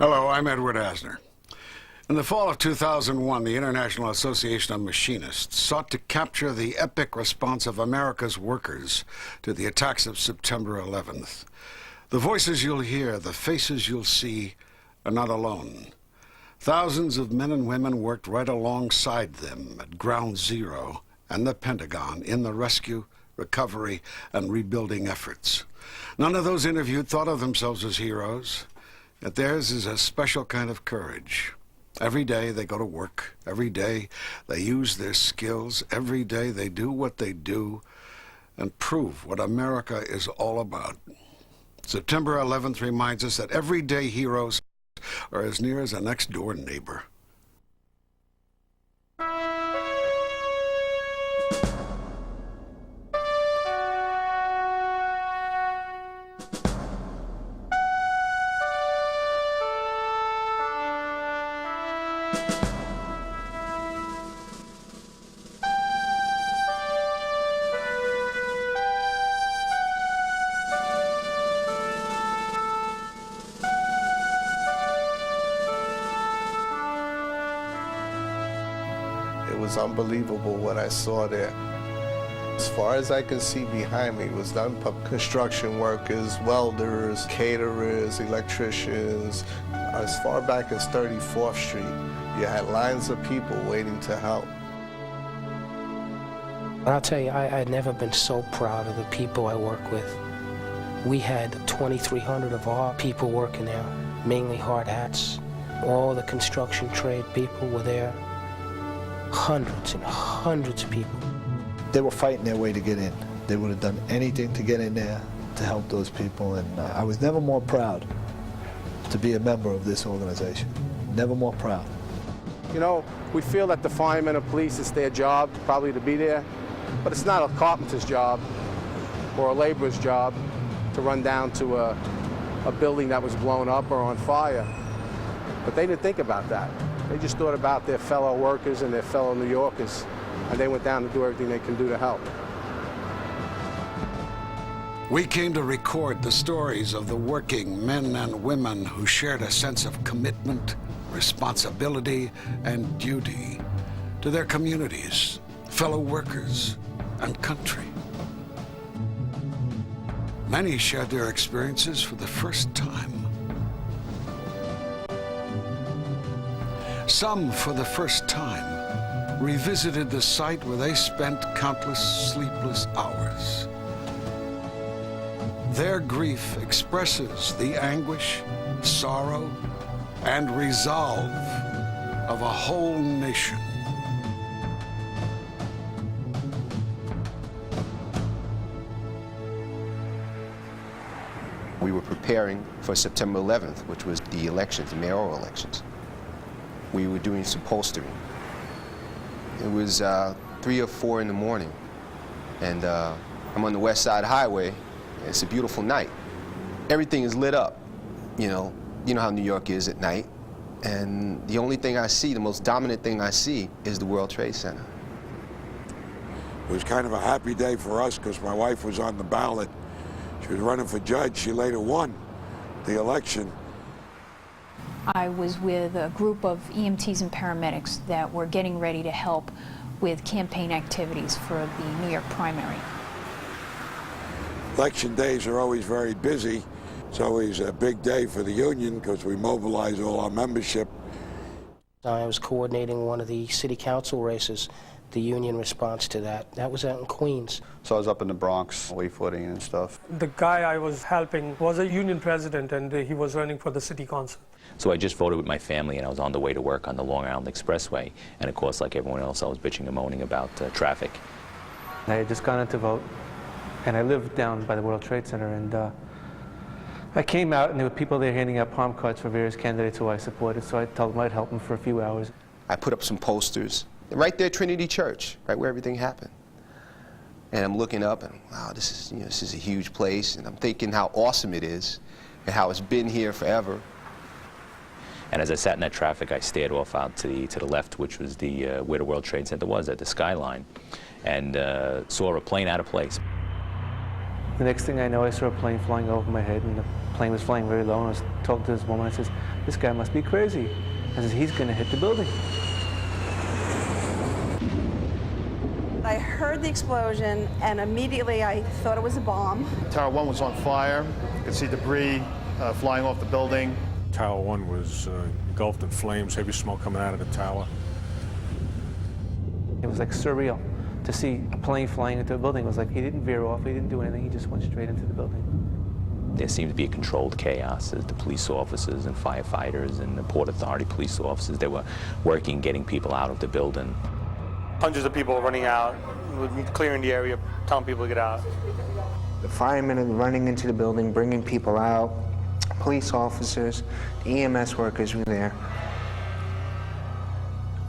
Hello, I'm Edward Asner. In the fall of 2001, the International Association of Machinists sought to capture the epic response of America's workers to the attacks of September 11th. The voices you'll hear, the faces you'll see, are not alone. Thousands of men and women worked right alongside them at Ground Zero and the Pentagon in the rescue, recovery, and rebuilding efforts. None of those interviewed thought of themselves as heroes, yet theirs is a special kind of courage. Every day they go to work. Every day they use their skills. Every day they do what they do and prove what America is all about. September 11th reminds us that everyday heroes are as near as a next-door neighbor. It was unbelievable what I saw there. As far as I could see behind me was done construction workers, welders, caterers, electricians. As far back as 34th Street, you had lines of people waiting to help. I'll tell you, I had never been so proud of the people I work with. We had 2,300 of our people working there, mainly hard hats. All the construction trade people were there. Hundreds and hundreds of people. They were fighting their way to get in. They would have done anything to get in there to help those people, and I was never more proud to be a member of this organization. Never more proud. You know, we feel that the firemen and police, it's their job probably to be there, but it's not a carpenter's job or a laborer's job to run down to a building that was blown up or on fire. But they didn't think about that. They just thought about their fellow workers and their fellow New Yorkers, and they went down to do everything they can do to help. We came to record the stories of the working men and women who shared a sense of commitment, responsibility, and duty to their communities, fellow workers, and country. Many shared their experiences for the first time. Some, for the first time, revisited the site where they spent countless sleepless hours. Their grief expresses the anguish, sorrow, and resolve of a whole nation. We were preparing for September 11th, which was the elections, the mayoral elections. We were doing some postering. It was 3 or 4 in the morning, and I'm on the West Side Highway. It's a beautiful night. Everything is lit up, you know how New York is at night, and the only thing I see, the most dominant thing I see, is the World Trade Center. It was kind of a happy day for us because my wife was on the ballot. She was running for judge. She later won the election. I was with a group of EMTs and paramedics that were getting ready to help with campaign activities for the New York primary. Election days are always very busy. It's always a big day for the union because we mobilize all our membership. I was coordinating one of the city council races, the union response to that. That was out in Queens. So I was up in the Bronx, leafleting and stuff. The guy I was helping was a union president, and he was running for the city council. So I just voted with my family, and I was on the way to work on the Long Island Expressway. And of course, like everyone else, I was bitching and moaning about traffic. I had just gone in to vote, and I lived down by the World Trade Center, and I came out, and there were people there handing out palm cards for various candidates who I supported, so I told them I'd help them for a few hours. I put up some posters, right there at Trinity Church, right where everything happened. And I'm looking up, and wow, this is a huge place, and I'm thinking how awesome it is, and how it's been here forever. And as I sat in that traffic, I stared off out to the left, which was where the World Trade Center was, at the skyline, and saw a plane out of place. The next thing I know, I saw a plane flying over my head, and the plane was flying very low, and I was talking to this woman. I says, "This guy must be crazy." I says, "He's going to hit the building." I heard the explosion, and immediately I thought it was a bomb. Tower 1 was on fire. You could see debris flying off the building. Tower 1 was engulfed in flames, heavy smoke coming out of the tower. It was like surreal to see a plane flying into a building. It was like he didn't veer off, he didn't do anything, he just went straight into the building. There seemed to be a controlled chaos as the police officers and firefighters and the Port Authority police officers, they were working, getting people out of the building. Hundreds of people running out, clearing the area, telling people to get out. The firemen are running into the building, bringing people out. Police officers, the EMS workers were there.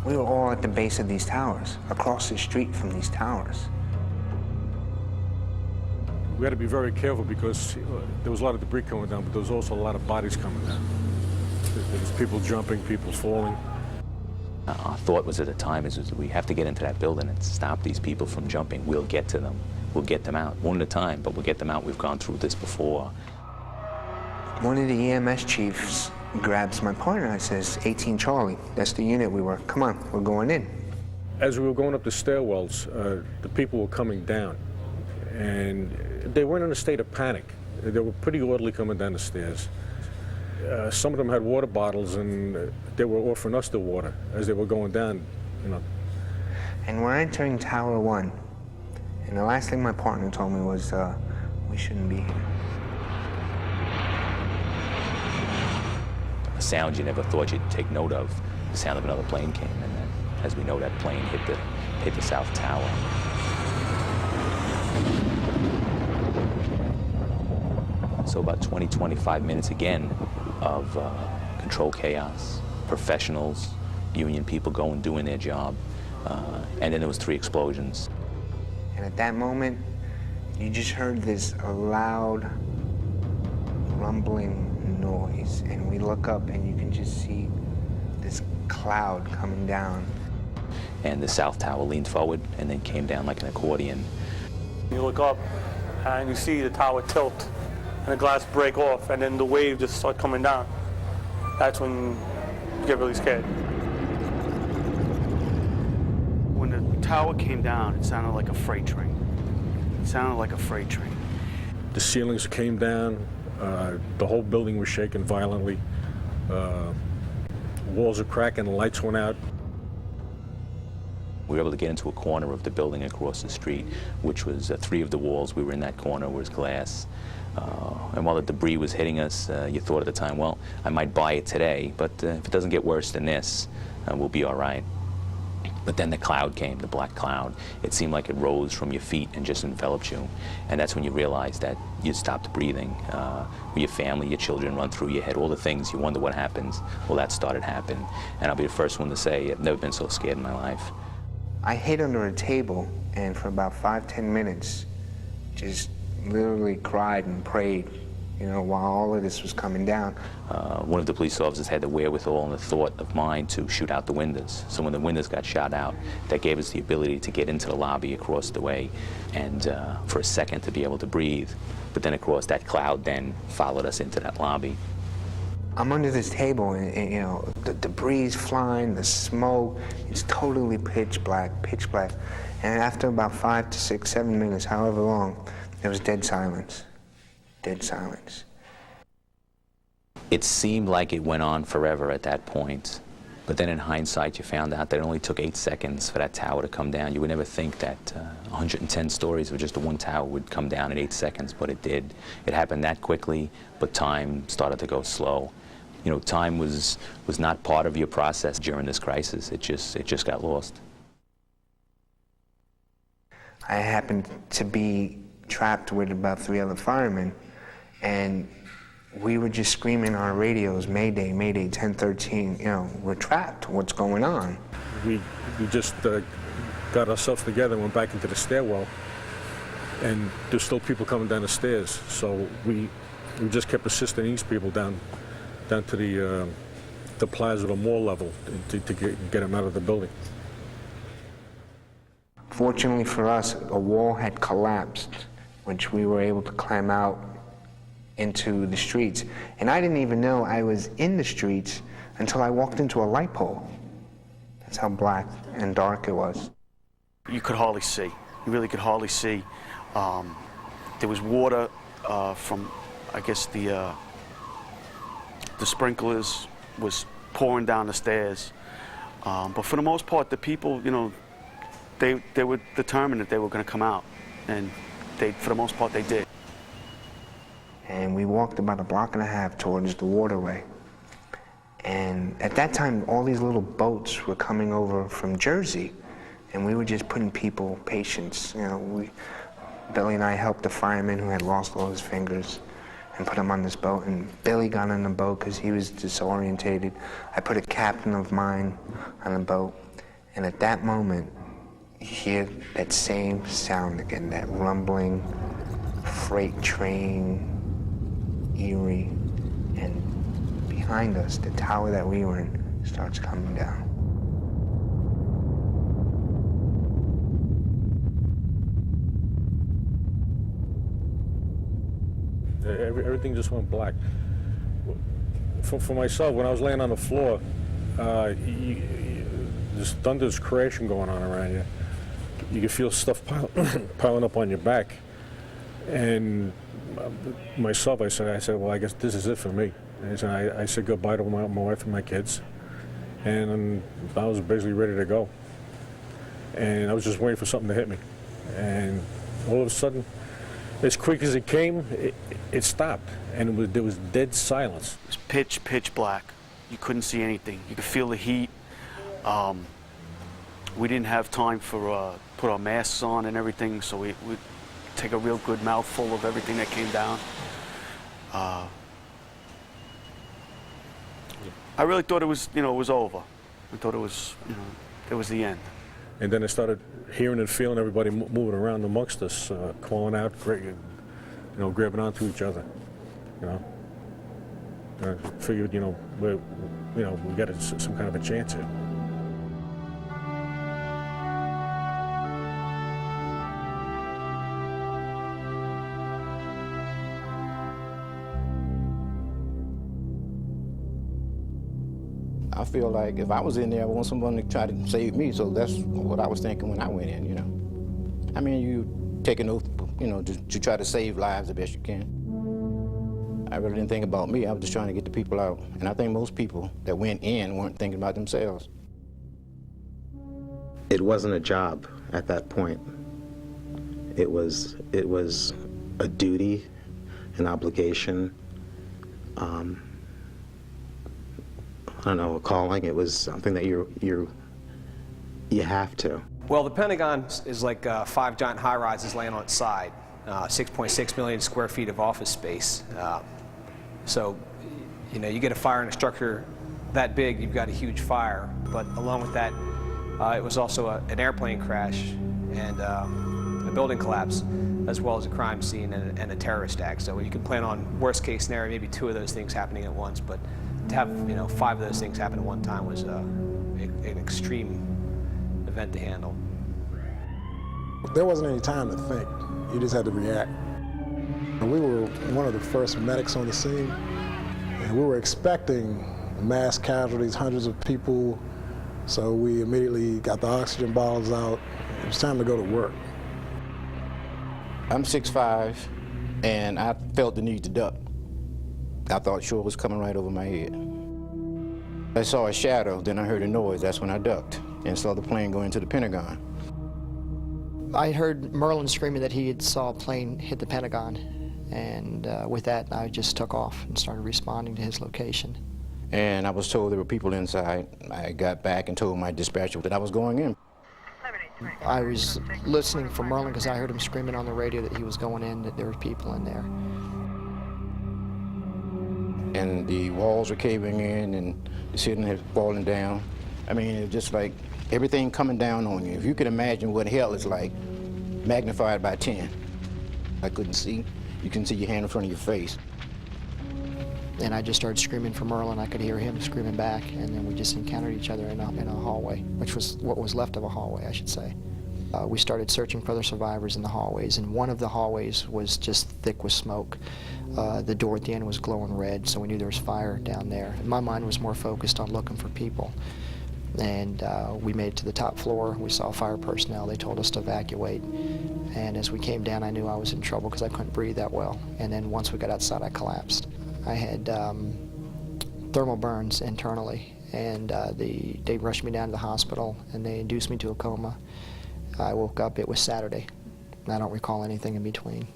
We were all at the base of these towers, across the street from these towers. We had to be very careful because there was a lot of debris coming down, but there was also a lot of bodies coming down. There was people jumping, people falling. Our thought was at the time is we have to get into that building and stop these people from jumping. We'll get to them. We'll get them out. One at a time, but we'll get them out. We've gone through this before. One of the EMS chiefs grabs my partner and says, 18 Charlie, that's the unit we were. Come on, we're going in. As we were going up the stairwells, the people were coming down, and they weren't in a state of panic. They were pretty orderly coming down the stairs. Some of them had water bottles, and they were offering us the water as they were going down, you know. And we're entering Tower 1, and the last thing my partner told me was, we shouldn't be here. A sound you never thought you'd take note of. The sound of another plane came, and then, as we know, that plane hit the South Tower. So about 20, 25 minutes again of control chaos, professionals, union people going, doing their job, and then there was 3 explosions. And at that moment, you just heard this loud, rumbling noise, and we look up and you can just see this cloud coming down. And the South Tower leaned forward and then came down like an accordion. You look up and you see the tower tilt and the glass break off, and then the wave just start coming down. That's when you get really scared. When the tower came down, it sounded like a freight train. It sounded like a freight train. The ceilings came down. The whole building was shaking violently. Walls were cracking, the lights went out. We were able to get into a corner of the building across the street, which was 3 of the walls. We were in that corner was glass. And while the debris was hitting us, you thought at the time, well, I might buy it today, but if it doesn't get worse than this, we'll be all right. But then the cloud came, the black cloud. It seemed like it rose from your feet and just enveloped you. And that's when you realized that you stopped breathing. Your family, your children run through your head, all the things you wonder what happens. Well, that started happening. And I'll be the first one to say I've never been so scared in my life. I hid under a table, and for about 5-10 minutes, just literally cried and prayed, you know, while all of this was coming down. One of the police officers had the wherewithal and the thought of mine to shoot out the windows. So when the windows got shot out, that gave us the ability to get into the lobby across the way and for a second to be able to breathe. But then, of course, that cloud then followed us into that lobby. I'm under this table, and you know, the debris is flying, the smoke, it's totally pitch black. And after about 5 to 6, 7 minutes, however long, there was dead silence. Dead silence. It seemed like it went on forever at that point. But then in hindsight, you found out that it only took 8 seconds for that tower to come down. You would never think that 110 stories of just the one tower would come down in 8 seconds, but it did. It happened that quickly, but time started to go slow. You know, time was not part of your process during this crisis. It just got lost. I happened to be trapped with about 3 other firemen, and we were just screaming on our radios, Mayday, Mayday, 1013, you know, we're trapped, what's going on? We just got ourselves together and went back into the stairwell, and there's still people coming down the stairs, so we just kept assisting these people down to the plaza, the mall level, to get them out of the building. Fortunately for us, a wall had collapsed, which we were able to climb out into the streets. And I didn't even know I was in the streets until I walked into a light pole. That's how black and dark it was. You could hardly see. You really could hardly see. There was water from, I guess, the sprinklers was pouring down the stairs. But for the most part, the people, you know, they were determined that they were going to come out. And for the most part, they did. And we walked about 1.5 blocks towards the waterway. And at that time, all these little boats were coming over from Jersey, and we were just putting people, patients, you know, Billy and I helped a fireman who had lost all his fingers and put him on this boat, and Billy got on the boat because he was disorientated. I put a captain of mine on the boat, and at that moment, you hear that same sound again, that rumbling, freight train, eerie, and behind us, the tower that we were in starts coming down. Everything just went black. For myself, when I was laying on the floor, this thunderous crashing going on around you. You could feel stuff piling up on your back. And myself, I said, well, I guess this is it for me. And I said goodbye to my wife and my kids. And I was basically ready to go. And I was just waiting for something to hit me. And all of a sudden, as quick as it came, it stopped. And there was dead silence. It was pitch black. You couldn't see anything. You could feel the heat. We didn't have time for put our masks on and everything, so we take a real good mouthful of everything that came down. I really thought it was, you know, it was over. I thought it was, you know, it was the end. And then I started hearing and feeling everybody moving around amongst us, calling out, you know, grabbing onto each other. You know, I figured, you know, we got some kind of a chance here. I feel like if I was in there, I want someone to try to save me, so that's what I was thinking when I went in, you know. I mean, you take an oath, you know, to try to save lives the best you can. I really didn't think about me, I was just trying to get the people out. And I think most people that went in weren't thinking about themselves. It wasn't a job at that point. It was a duty, an obligation. I don't know, a calling. It was something that you have to. Well, the Pentagon is like 5 giant high-rises laying on its side, 6.6 million square feet of office space. So, you know, you get a fire in a structure that big, you've got a huge fire. But along with that, it was also an airplane crash and a building collapse, as well as a crime scene and a terrorist act. So you can plan on worst-case scenario, maybe 2 of those things happening at once. But to have, you know, 5 of those things happen at one time was an extreme event to handle. There wasn't any time to think. You just had to react. We were one of the first medics on the scene, and we were expecting mass casualties, hundreds of people, so we immediately got the oxygen bottles out. It was time to go to work. I'm 6'5", and I felt the need to duck. I thought sure it was coming right over my head. I saw a shadow, then I heard a noise. That's when I ducked and saw the plane go into the Pentagon. I heard Merlin screaming that he had saw a plane hit the Pentagon, and with that, I just took off and started responding to his location. And I was told there were people inside. I got back and told my dispatcher that I was going in. I was listening for Merlin because I heard him screaming on the radio that he was going in, that there were people in there. And the walls were caving in and the ceiling had fallen down. I mean, it was just like everything coming down on you. If you could imagine what hell is like, magnified by 10. I couldn't see. You can see your hand in front of your face. And I just started screaming for Merlin. I could hear him screaming back, and then we just encountered each other in a hallway, which was what was left of a hallway, I should say. We started searching for other survivors in the hallways, and one of the hallways was just thick with smoke. The door at the end was glowing red, so we knew there was fire down there. And my mind was more focused on looking for people. And we made it to the top floor. We saw fire personnel. They told us to evacuate. And as we came down, I knew I was in trouble because I couldn't breathe that well. And then once we got outside, I collapsed. I had thermal burns internally, and they rushed me down to the hospital, and they induced me to a coma. I woke up, it was Saturday, and I don't recall anything in between.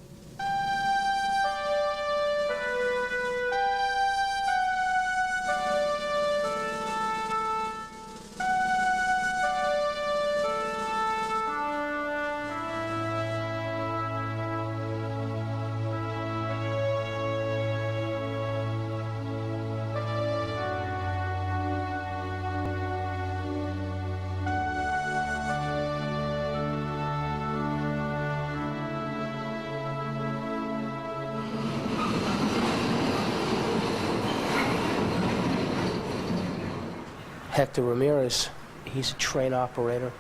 Hector Ramirez, he's a train operator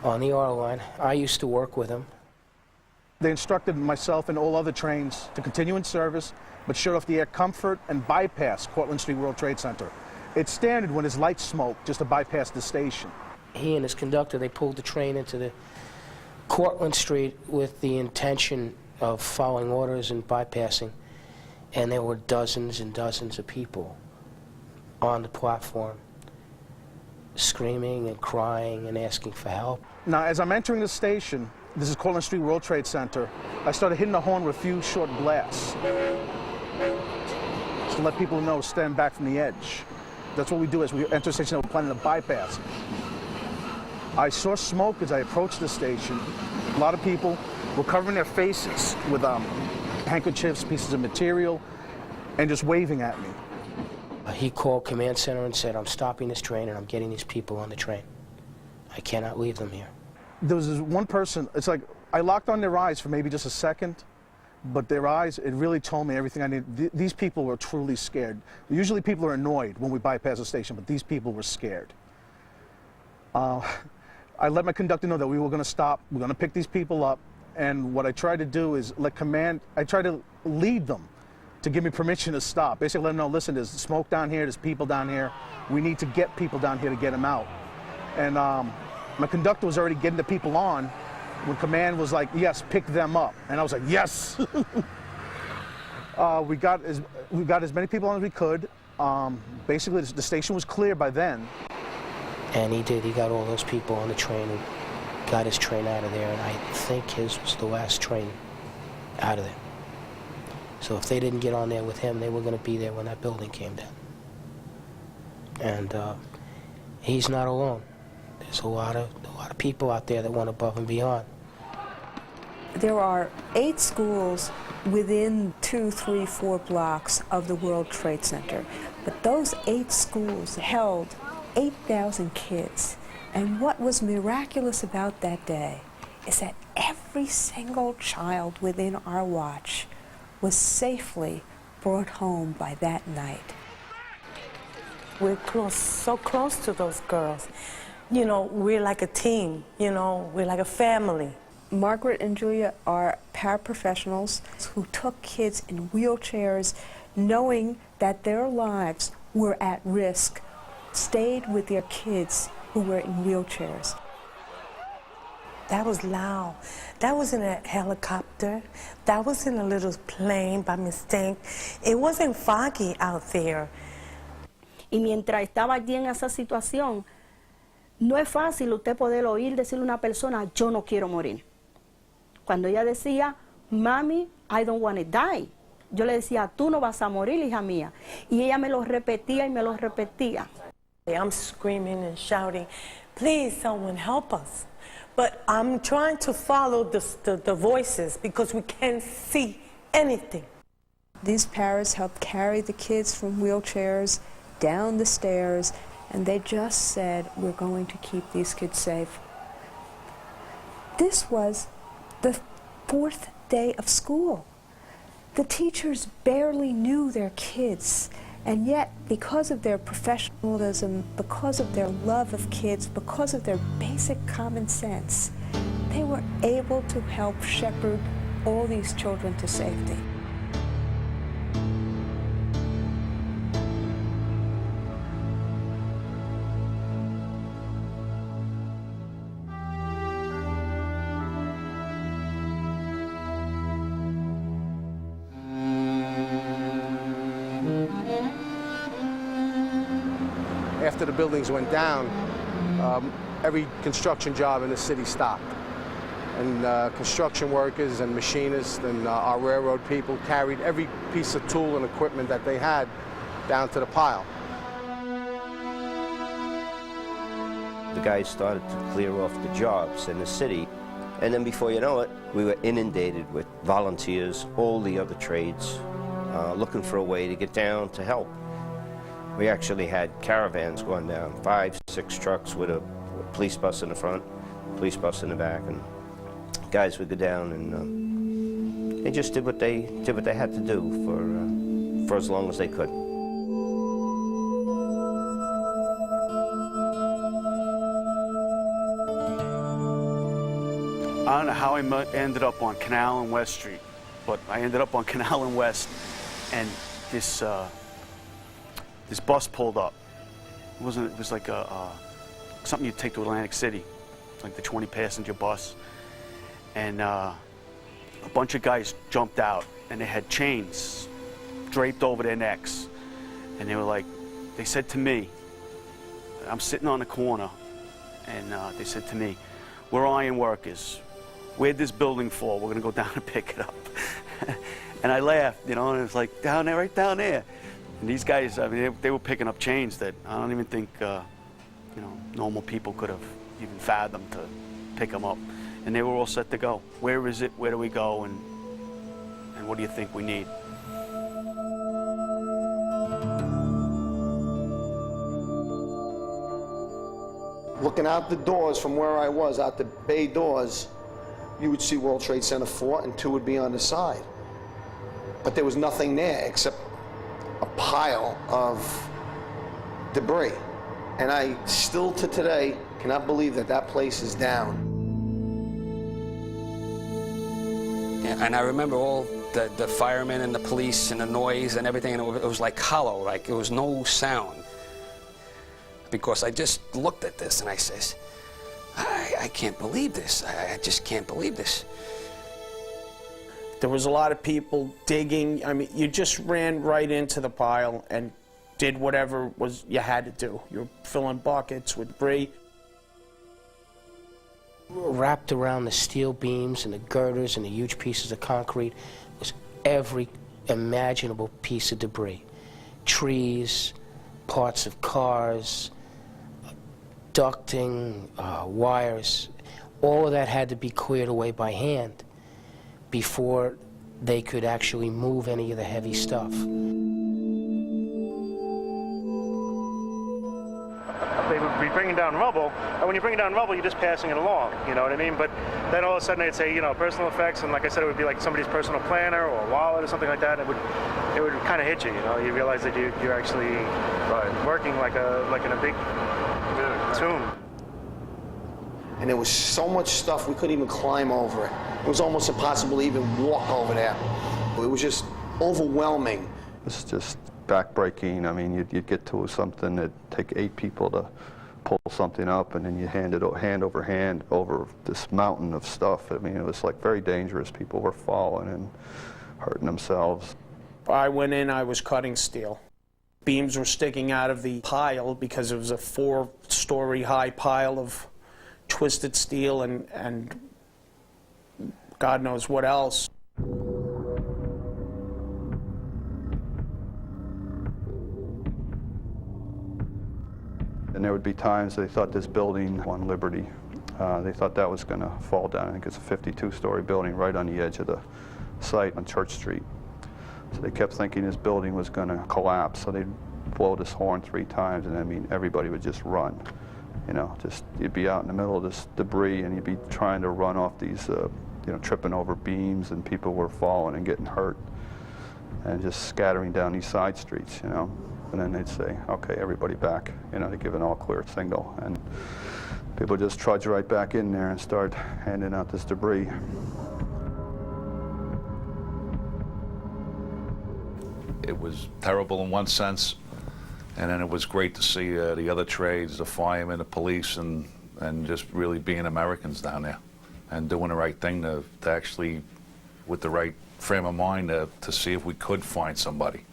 on the R line. I used to work with him. They instructed myself and all other trains to continue in service, but shut off the air comfort and bypass Cortlandt Street World Trade Center. It's standard when there's light smoke just to bypass the station. He and his conductor, they pulled the train into the Cortlandt Street with the intention of following orders and bypassing, and there were dozens and dozens of people on the platform, screaming and crying and asking for help. Now, as I'm entering the station, this is Cortlandt Street World Trade Center, I started hitting the horn with a few short blasts just to let people know, stand back from the edge. That's what we do as we enter the station, we're planning to bypass. I saw smoke as I approached the station. A lot of people were covering their faces with handkerchiefs, pieces of material, and just waving at me. He called command center and said, I'm stopping this train and I'm getting these people on the train. I cannot leave them here. There was this one person, it's like I locked on their eyes for maybe just a second, but their eyes, it really told me everything I needed. These people were truly scared. Usually people are annoyed when we bypass a station, but these people were scared. I let my conductor know that we were going to stop, we're going to pick these people up, and what I tried to do is I tried to lead them to give me permission to stop. Basically let them know, listen, there's smoke down here, there's people down here, we need to get people down here to get them out. And my conductor was already getting the people on when command was like, yes, pick them up. And I was like, yes! we got as many people on as we could. Basically, the station was clear by then. And he did. He got all those people on the train and got his train out of there. And I think his was the last train out of there. So if they didn't get on there with him, they were going to be there when that building came down. And he's not alone. There's a lot of people out there that went above and beyond. There are 8 schools within 2, 3, 4 blocks of the World Trade Center. But those 8 schools held 8,000 kids. And what was miraculous about that day is that every single child within our watch was safely brought home by that night. We're close, so close to those girls. You know, we're like a team, you know, we're like a family. Margaret and Julia are paraprofessionals who took kids in wheelchairs, knowing that their lives were at risk, stayed with their kids who were in wheelchairs. That was loud. That was in a helicopter. That was in a little plane by mistake. It wasn't foggy out there. Y mientras estaba allí en esa situación, no es fácil usted poder oír decirle a una persona, yo no quiero morir. Cuando ella decía, Mami, I don't want to die. Yo le decía, tú no vas a morir, hija mía. Y ella me lo repetía y me lo repetía. I'm screaming and shouting, please, someone help us. But I'm trying to follow the voices because we can't see anything. These paras helped carry the kids from wheelchairs down the stairs, and they just said, we're going to keep these kids safe. This was the 4th day of school. The teachers barely knew their kids, and yet, because of their professionalism, because of their love of kids, because of their basic common sense, they were able to help shepherd all these children to safety. After the buildings went down, every construction job in the city stopped. And construction workers and machinists and our railroad people carried every piece of tool and equipment that they had down to the pile. The guys started to clear off the jobs in the city, and then before you know it, we were inundated with volunteers, all the other trades, looking for a way to get down to help. We actually had caravans going down, 5, 6 trucks with a police bus in the front, police bus in the back, and guys would go down and they just did what they had to do for as long as they could. I don't know how I ended up on Canal and West Street, but I ended up on Canal and West, and this bus pulled up. It was like something you'd take to Atlantic City, like the 20-passenger bus. And a bunch of guys jumped out, and they had chains draped over their necks. And they were like, they said to me, I'm sitting on the corner, and they said to me, we're iron workers. Where'd this building fall? We're gonna go down and pick it up. And I laughed, you know, and it was like, down there, right down there. And these guys, I mean, they were picking up chains that I don't even think, you know, normal people could have even fathomed to pick them up. And they were all set to go. Where is it? Where do we go? And what do you think we need? Looking out the doors from where I was, out the bay doors, you would see World Trade Center 4 and 2 would be on the side. But there was nothing there except a pile of debris. And I still to today cannot believe that that place is down. And I remember all the firemen and the police and the noise and everything, and it was like hollow, like it was no sound. Because I just looked at this and I says, I can't believe this. I just can't believe this. There was a lot of people digging. I mean, you just ran right into the pile and did whatever was you had to do. You're filling buckets with debris. Wrapped around the steel beams and the girders and the huge pieces of concrete was every imaginable piece of debris. Trees, parts of cars, ducting, wires. All of that had to be cleared away by hand before they could actually move any of the heavy stuff. They would be bringing down rubble, and when you're bringing down rubble, you're just passing it along, you know what I mean? But then all of a sudden they'd say, you know, personal effects, and like I said, it would be like somebody's personal planner or a wallet or something like that. It would kind of hit you, you know? You realize that you're actually working like in a big tomb. And there was so much stuff we couldn't even climb over it. It was almost impossible to even walk over there. It was just overwhelming. It's just backbreaking. I mean, you'd get to something that'd take 8 people to pull something up, and then you hand it hand over hand over this mountain of stuff. I mean, it was like very dangerous. People were falling and hurting themselves. I went in, I was cutting steel. Beams were sticking out of the pile because it was a 4-story high pile of twisted steel and God knows what else. And there would be times they thought this building on Liberty, they thought that was going to fall down. I think it's a 52-story building right on the edge of the site on Church Street. So they kept thinking this building was going to collapse. So they'd blow this horn 3 times, and I mean, everybody would just run. You know, just you'd be out in the middle of this debris, and you'd be trying to run off these, you know, tripping over beams, and people were falling and getting hurt, and just scattering down these side streets, you know. And then they'd say, okay, everybody back, you know, to give an all-clear signal. And People just trudge right back in there and start handing out this debris. It was terrible in one sense, and then it was great to see the other trades, the firemen, the police, and just really being Americans down there and doing the right thing to actually, with the right frame of mind, to see if we could find somebody.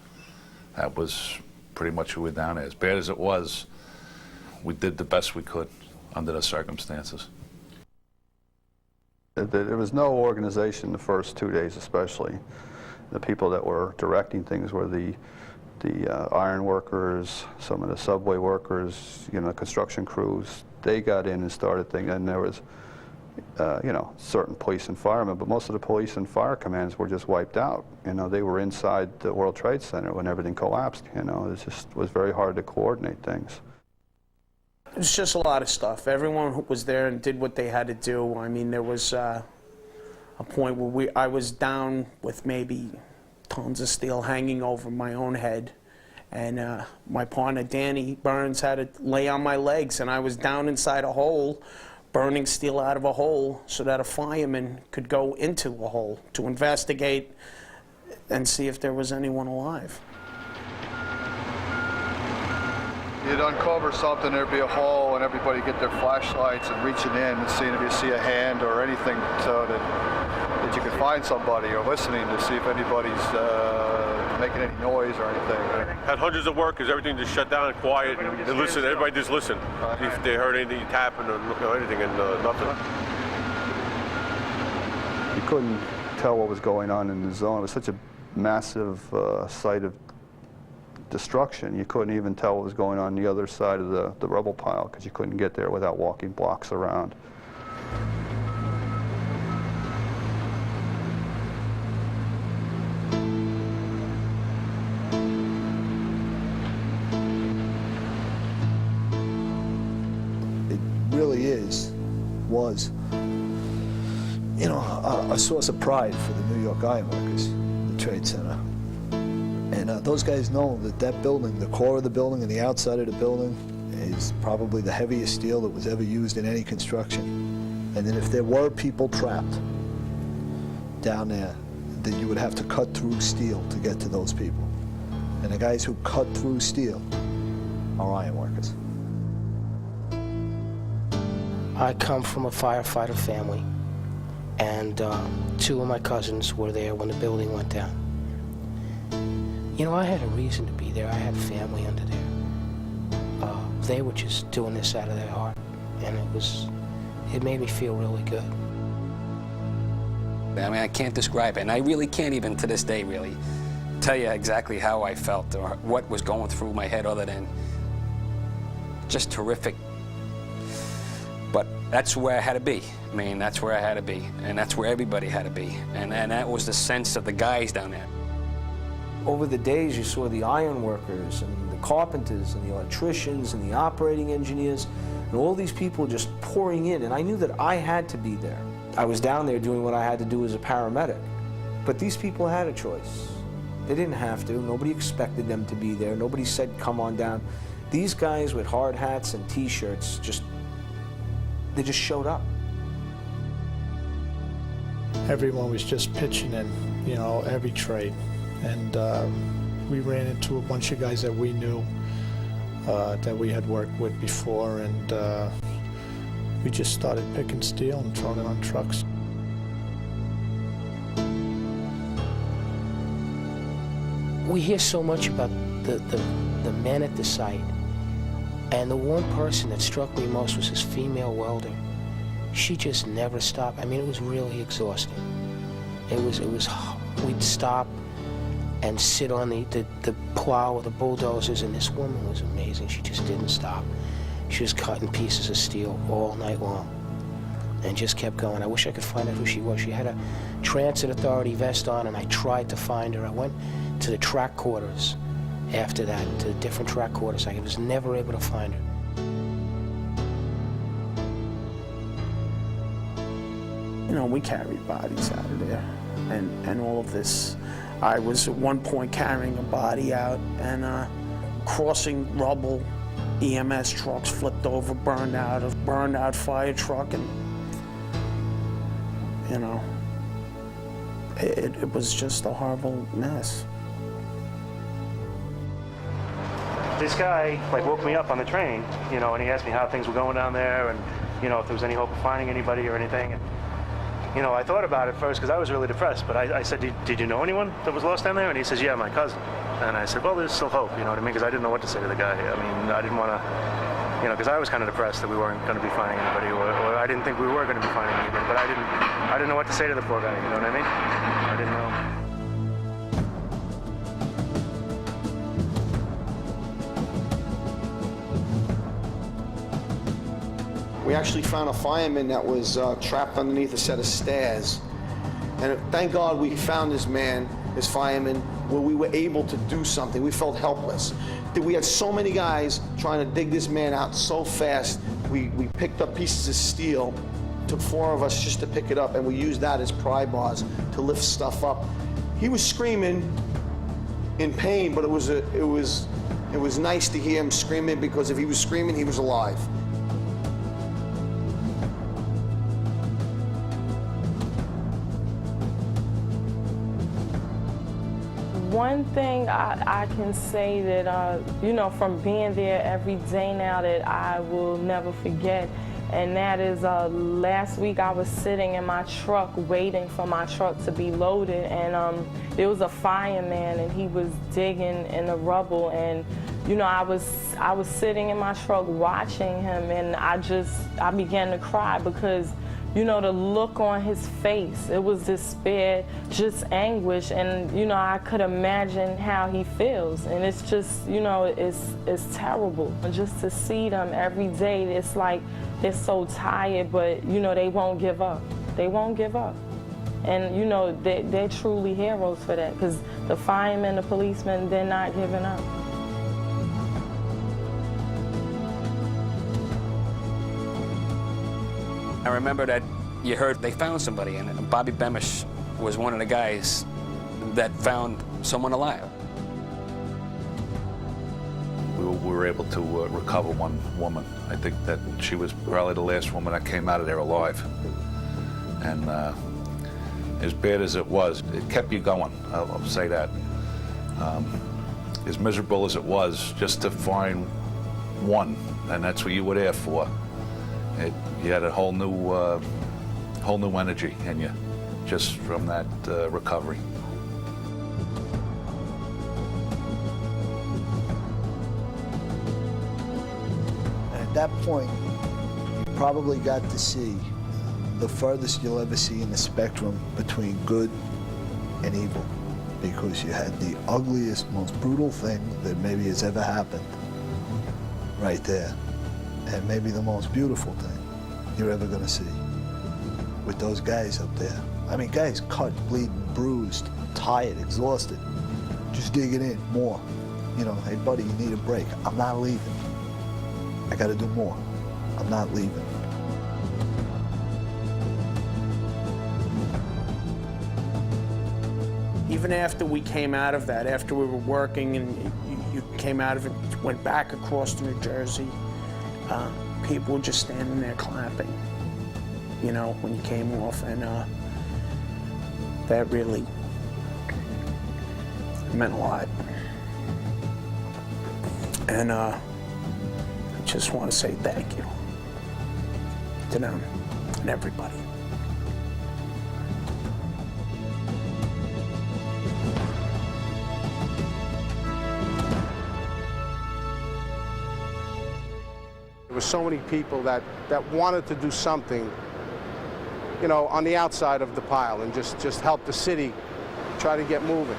That was pretty much who we were down there. As bad as it was, we did the best we could under the circumstances. There was no organization the first 2 days especially. The people that were directing things were the iron workers, some of the subway workers, you know, construction crews. They got in and started things, and there was, you know, certain police and firemen, but most of the police and fire commands were just wiped out. You know, they were inside the World Trade Center when everything collapsed. You know, it just was very hard to coordinate things. It was just a lot of stuff. Everyone was there and did what they had to do. I mean, there was a point where I was down with maybe tons of steel hanging over my own head, and my partner Danny Burns had to lay on my legs, and I was down inside a hole, burning steel out of a hole so that a fireman could go into a hole to investigate and see if there was anyone alive. You'd uncover something, there'd be a hole, and everybody get their flashlights and reaching in and seeing if you see a hand or anything so that you could find somebody, or listening to see if anybody's making any noise or anything. Had hundreds of workers, everything just shut down and quiet, and listen. Everybody just listened. If they heard anything tapping or anything, and nothing. You couldn't tell what was going on in the zone. It was such a massive site of destruction. You couldn't even tell what was going on the other side of the rubble pile because you couldn't get there without walking blocks around. It really was, you know, a source of pride for the New York iron workers, the Trade Center. And those guys know that that building, the core of the building and the outside of the building, is probably the heaviest steel that was ever used in any construction. And then if there were people trapped down there, then you would have to cut through steel to get to those people. And the guys who cut through steel are iron workers. I come from a firefighter family, and 2 of my cousins were there when the building went down. You know, I had a reason to be there. I had family under there. They were just doing this out of their heart, and it made me feel really good. I mean, I can't describe it, and I really can't even to this day really tell you exactly how I felt or what was going through my head other than just terrific. But that's where I had to be. I mean, that's where I had to be, and that's where everybody had to be, and that was the sense of the guys down there. Over the days, you saw the iron workers and the carpenters and the electricians and the operating engineers and all these people just pouring in, and I knew that I had to be there. I was down there doing what I had to do as a paramedic, but these people had a choice. They didn't have to. Nobody expected them to be there. Nobody said, come on down. These guys with hard hats and T-shirts they just showed up. Everyone was just pitching in, you know, every trade. And we ran into a bunch of guys that we knew, that we had worked with before, and we just started picking steel and throwing it on trucks. We hear so much about the men at the site, and the one person that struck me most was this female welder. She just never stopped. I mean, it was really exhausting. We'd stop and sit on the plow or the bulldozers, and this woman was amazing. She just didn't stop. She was cutting pieces of steel all night long and just kept going. I wish I could find out who she was. She had a Transit Authority vest on, and I tried to find her. I went to the track quarters after that, to the different track quarters. I was never able to find her. You know, we carried bodies out of there, and all of this. I was at one point carrying a body out and crossing rubble EMS trucks flipped over, burned out, a burned out fire truck, and you know, it was just a horrible mess. This guy like woke me up on the train, you know, and he asked me how things were going down there, and you know if there was any hope of finding anybody or anything. And, you know, I thought about it first because I was really depressed. But I said, did you know anyone that was lost down there? And he says, yeah, my cousin. And I said, well, there's still hope. You know what I mean? Because I didn't know what to say to the guy. I mean, I didn't want to, you know, because I was kind of depressed that we weren't going to be finding anybody, or I didn't think we were going to be finding anybody. But I didn't know what to say to the poor guy. You know what I mean? I didn't know. We actually found a fireman that was trapped underneath a set of stairs. And thank God we found this man, this fireman, where we were able to do something. We felt helpless. We had so many guys trying to dig this man out so fast. We picked up pieces of steel, took 4 of us just to pick it up, and we used that as pry bars to lift stuff up. He was screaming in pain, but it was nice to hear him screaming, because if he was screaming, he was alive. One thing I can say that, you know, from being there every day now that I will never forget, and that is last week I was sitting in my truck waiting for my truck to be loaded, and there was a fireman and he was digging in the rubble, and you know, I was sitting in my truck watching him, and I began to cry because, you know, the look on his face, it was despair, just anguish, and, you know, I could imagine how he feels, and it's just, you know, it's terrible. And just to see them every day, it's like they're so tired, but, you know, they won't give up. They won't give up. And, you know, they're truly heroes for that, because the firemen, the policemen, they're not giving up. I remember that you heard they found somebody, and Bobby Beamish was one of the guys that found someone alive. We were able to recover one woman. I think that she was probably the last woman that came out of there alive. And as bad as it was, it kept you going, I'll say that. As miserable as it was, just to find one, and that's what you were there for. You had a whole new energy in you just from that recovery. And at that point, you probably got to see the furthest you'll ever see in the spectrum between good and evil, because you had the ugliest, most brutal thing that maybe has ever happened right there, and maybe the most beautiful thing you're ever gonna see with those guys up there. I mean, guys cut, bleeding, bruised, tired, exhausted, just digging in more. You know, hey buddy, you need a break. I'm not leaving. I gotta do more. I'm not leaving. Even after we came out of that, after we were working and you came out of it, went back across to New Jersey, people were just standing there clapping, you know, when you came off, and that really meant a lot. And I just want to say thank you to them and everybody. There were so many people that wanted to do something, you know, on the outside of the pile, and just help the city try to get moving.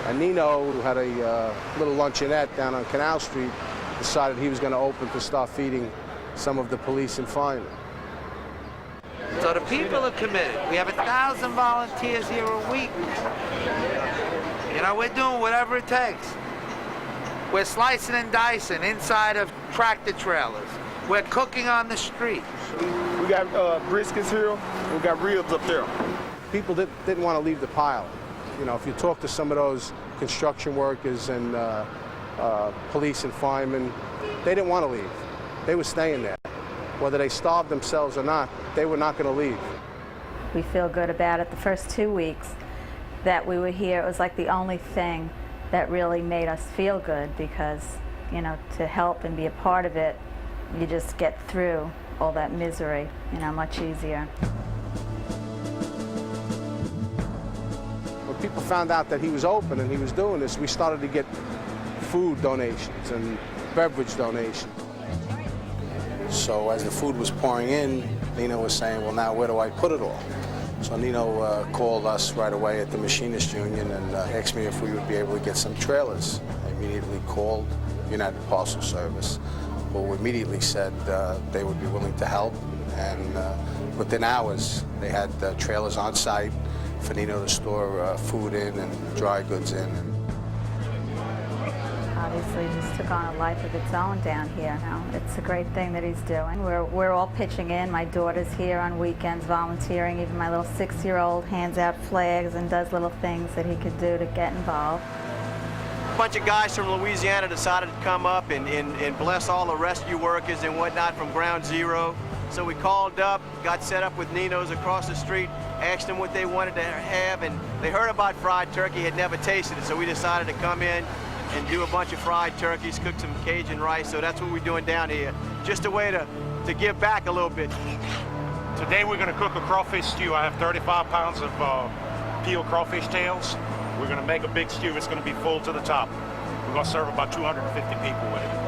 And Nino, who had a little luncheonette down on Canal Street, decided he was going to open to start feeding some of the police and firemen. So the people are committed. We have 1,000 volunteers here a week. You know, we're doing whatever it takes. We're slicing and dicing inside of tractor trailers. We're cooking on the street. We got briskets here. We got ribs up there. People didn't want to leave the pile. You know, if you talk to some of those construction workers and police and firemen, they didn't want to leave. They were staying there. Whether they starved themselves or not, they were not going to leave. We feel good about it. The first 2 weeks that we were here, it was like the only thing that really made us feel good because, you know, to help and be a part of it, you just get through all that misery, you know, much easier. When people found out that he was open and he was doing this, we started to get food donations and beverage donations. So as the food was pouring in, Nino was saying, well, now where do I put it all? So Nino called us right away at the Machinists Union and asked me if we would be able to get some trailers. I immediately called United Parcel Service, who immediately said they would be willing to help. And within hours, they had trailers on site for Nino to store food in and dry goods in. Obviously, he just took on a life of its own down here now. It's a great thing that he's doing. We're all pitching in. My daughter's here on weekends volunteering. Even my little 6-year-old hands out flags and does little things that he could do to get involved. A bunch of guys from Louisiana decided to come up and bless all the rescue workers and whatnot from Ground Zero. So we called up, got set up with Nino's across the street, asked them what they wanted to have, and they heard about fried turkey, had never tasted it, so we decided to come in and do a bunch of fried turkeys, cook some Cajun rice. So that's what we're doing down here. Just a way to give back a little bit. Today we're going to cook a crawfish stew. I have 35 pounds of peeled crawfish tails. We're going to make a big stew. It's going to be full to the top. We're going to serve about 250 people with it.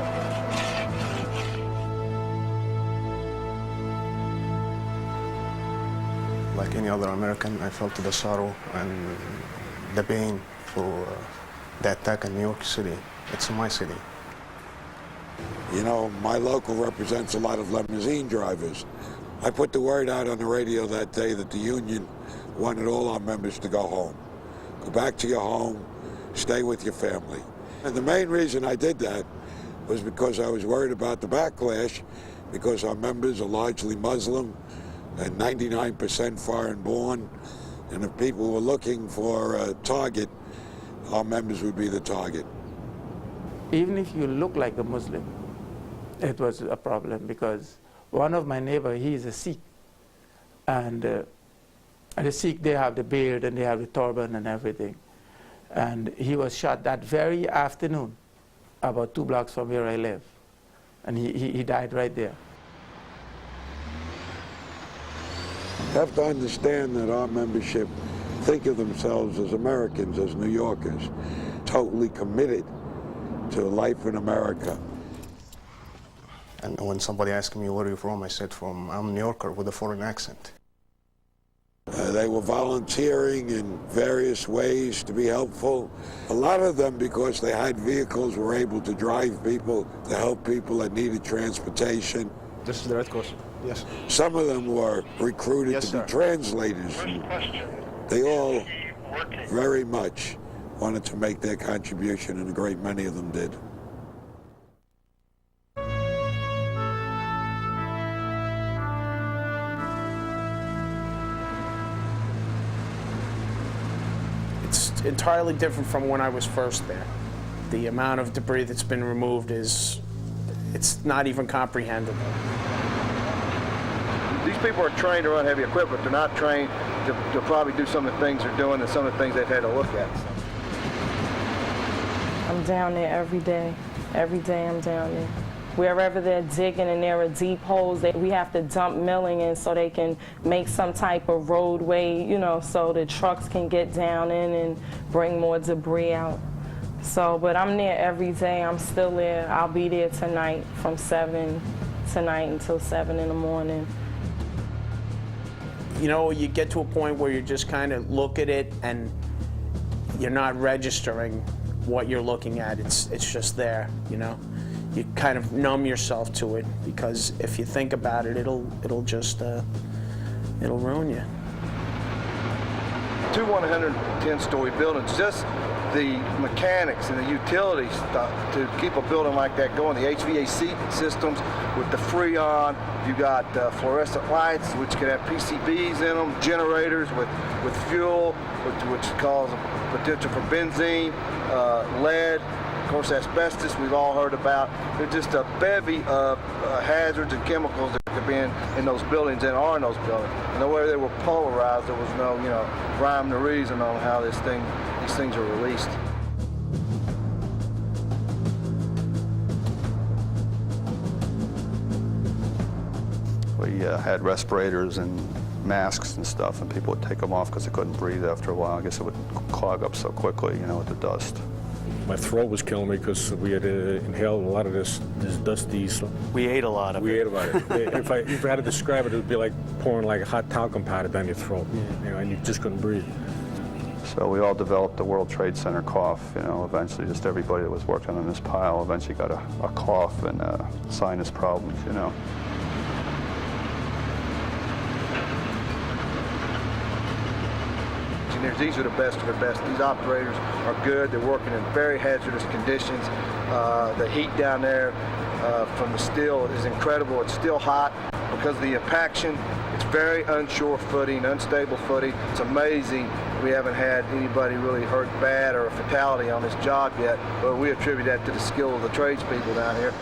Like any other American, I felt the sorrow and the pain for the attack in New York City. It's my city. You know, my local represents a lot of limousine drivers. I put the word out on the radio that day that the union wanted all our members to go home. Go back to your home, stay with your family. And the main reason I did that was because I was worried about the backlash, because our members are largely Muslim and 99% foreign born, and if people were looking for a target, our members would be the target. Even if you look like a Muslim, it was a problem because one of my neighbors, he is a Sikh. And the Sikh, they have the beard and they have the turban and everything. And he was shot that very afternoon, about 2 blocks from where I live. And he died right there. You have to understand that our membership think of themselves as Americans, as New Yorkers, totally committed to life in America. And when somebody asked me, where are you from? I said, I'm a New Yorker with a foreign accent. They were volunteering in various ways to be helpful. A lot of them, because they had vehicles, were able to drive people, to help people that needed transportation. This is the Red Cross. Yes. Some of them were recruited to be translators. They all very much wanted to make their contribution, and a great many of them did. It's entirely different from when I was first there. The amount of debris that's been removed it's not even comprehensible. These people are trained to run heavy equipment. They're not trained to probably do some of the things they're doing and some of the things they've had to look at. I'm down there every day. Every day I'm down there. Wherever they're digging and there are deep holes, we have to dump milling in so they can make some type of roadway, you know, so the trucks can get down in and bring more debris out. So, but I'm there every day. I'm still there. I'll be there tonight from 7 tonight until 7 in the morning. You know, you get to a point where you just kind of look at it and you're not registering what you're looking at. It's just there, you know. You kind of numb yourself to it because if you think about it, it'll just it'll ruin you. 2 110-story buildings, just the mechanics and the utility stuff to keep a building like that going, the HVAC systems with the Freon, you got fluorescent lights which could have PCBs in them, generators with fuel, which cause potential for benzene, lead, Of course, asbestos we've all heard about. There's just a bevy of hazards and chemicals that could be in those buildings and are in those buildings. And the way they were polarized, there was no, rhyme or reason on how these things are released. We had respirators and masks and stuff, and people would take them off because they couldn't breathe after a while. I guess it would clog up so quickly, with the dust. My throat was killing me because we had inhaled a lot of this dusty. We ate a lot of it. We ate about it. If I had to describe it, it would be like pouring like a hot talcum powder down your throat, and you just couldn't breathe. So we all developed the World Trade Center cough. Eventually just everybody that was working on this pile eventually got a cough and sinus problems, These are the best of the best. These operators are good. They're working in very hazardous conditions. The heat down there from the steel is incredible. It's still hot because of the impaction. It's very unsure footing, unstable footing. It's amazing we haven't had anybody really hurt bad or a fatality on this job yet, but we attribute that to the skill of the tradespeople down here.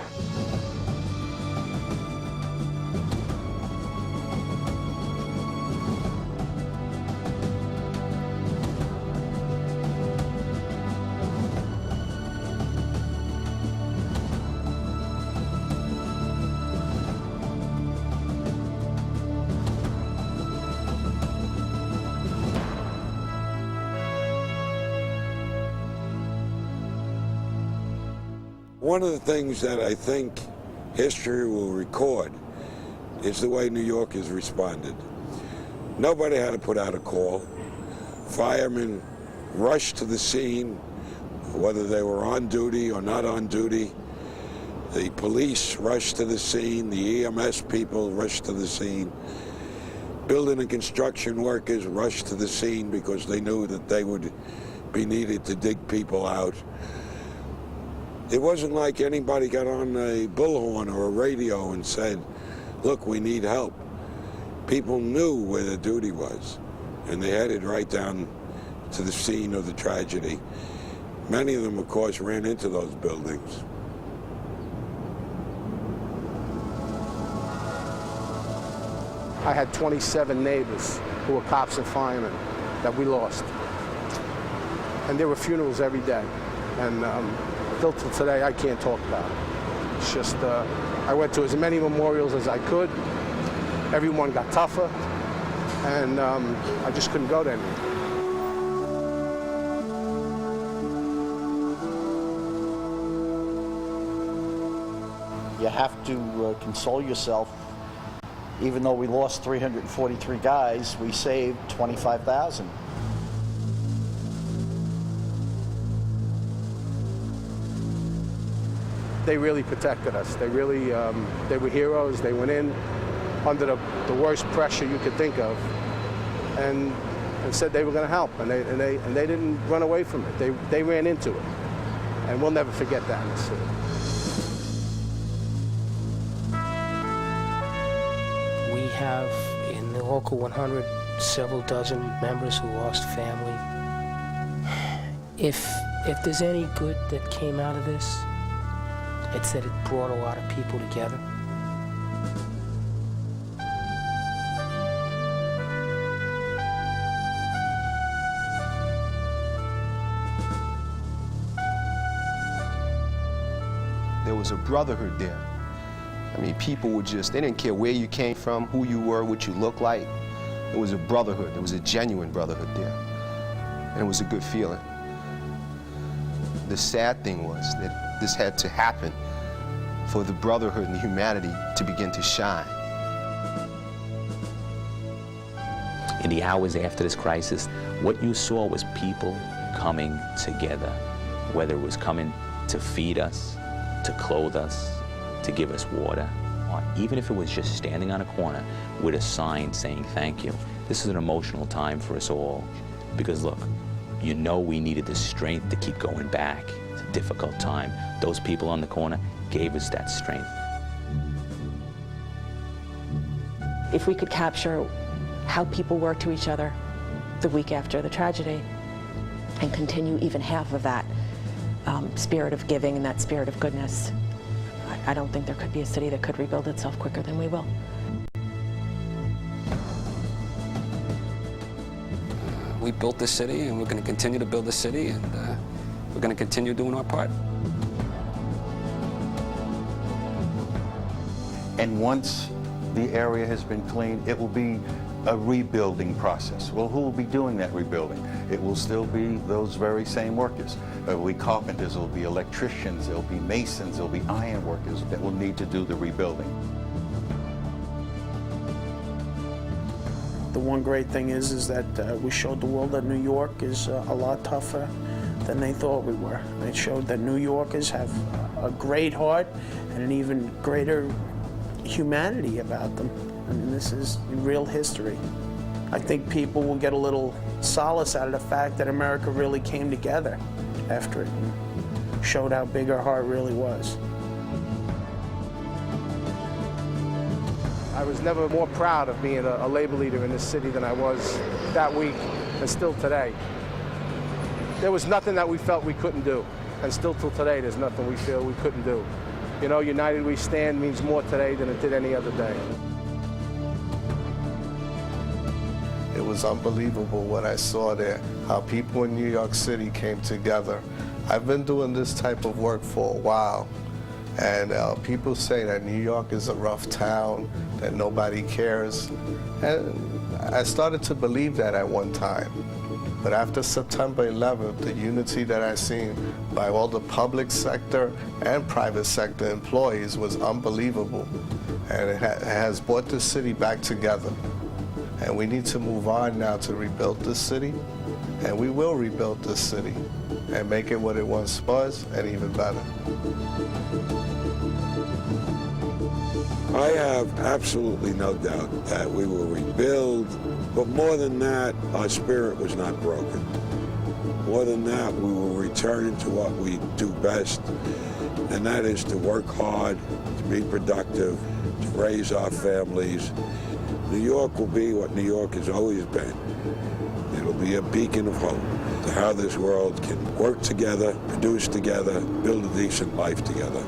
One of the things that I think history will record is the way New York has responded. Nobody had to put out a call. Firemen rushed to the scene, whether they were on duty or not on duty. The police rushed to the scene. The EMS people rushed to the scene. Building and construction workers rushed to the scene because they knew that they would be needed to dig people out. It wasn't like anybody got on a bullhorn or a radio and said, look, we need help. People knew where their duty was, and they headed right down to the scene of the tragedy. Many of them, of course, ran into those buildings. I had 27 neighbors who were cops and firemen that we lost. And there were funerals every day. And till today, I can't talk about it. It's just, I went to as many memorials as I could. Everyone got tougher, and I just couldn't go to any. You have to console yourself. Even though we lost 343 guys, we saved 25,000. They really protected us. They really, they were heroes. They went in under the worst pressure you could think of, and said they were going to help, and they didn't run away from it. They ran into it, and we'll never forget that in the city. We have in the Local 100 several dozen members who lost family. If there's any good that came out of this, it's that it brought a lot of people together. There was a brotherhood there. I mean, people were they didn't care where you came from, who you were, what you looked like. It was a brotherhood. It was a genuine brotherhood there. And it was a good feeling. The sad thing was that this had to happen for the brotherhood and humanity to begin to shine. In the hours after this crisis, what you saw was people coming together, whether it was coming to feed us, to clothe us, to give us water, or even if it was just standing on a corner with a sign saying thank you. This is an emotional time for us all, because look, you know we needed the strength to keep going back. It's a difficult time. Those people on the corner gave us that strength. If we could capture how people were to each other the week after the tragedy and continue even half of that, spirit of giving and that spirit of goodness, I don't think there could be a city that could rebuild itself quicker than we will. We built this city, and we're going to continue to build this city, and we're going to continue doing our part. And once the area has been cleaned, it will be a rebuilding process. Well, who will be doing that rebuilding? It will still be those very same workers. There will be carpenters, there will be electricians, there will be masons, there will be iron workers that will need to do the rebuilding. The one great thing is that we showed the world that New York is a lot tougher than they thought we were. It showed that New Yorkers have a great heart and an even greater humanity about them. I mean, this is real history. I think people will get a little solace out of the fact that America really came together after it and showed how big our heart really was. I was never more proud of being a labor leader in this city than I was that week and still today. There was nothing that we felt we couldn't do, and still till today there's nothing we feel we couldn't do. You know, United We Stand means more today than it did any other day. It was unbelievable what I saw there, how people in New York City came together. I've been doing this type of work for a while, and people say that New York is a rough town, that nobody cares. And I started to believe that at one time. But after September 11th, the unity that I seen by all the public sector and private sector employees was unbelievable. And it has brought the city back together. And we need to move on now to rebuild this city. And we will rebuild this city and make it what it once was and even better. I have absolutely no doubt that we will rebuild, but more than that, our spirit was not broken. More than that, we will return to what we do best, and that is to work hard, to be productive, to raise our families. New York will be what New York has always been. It'll be a beacon of hope to how this world can work together, produce together, build a decent life together.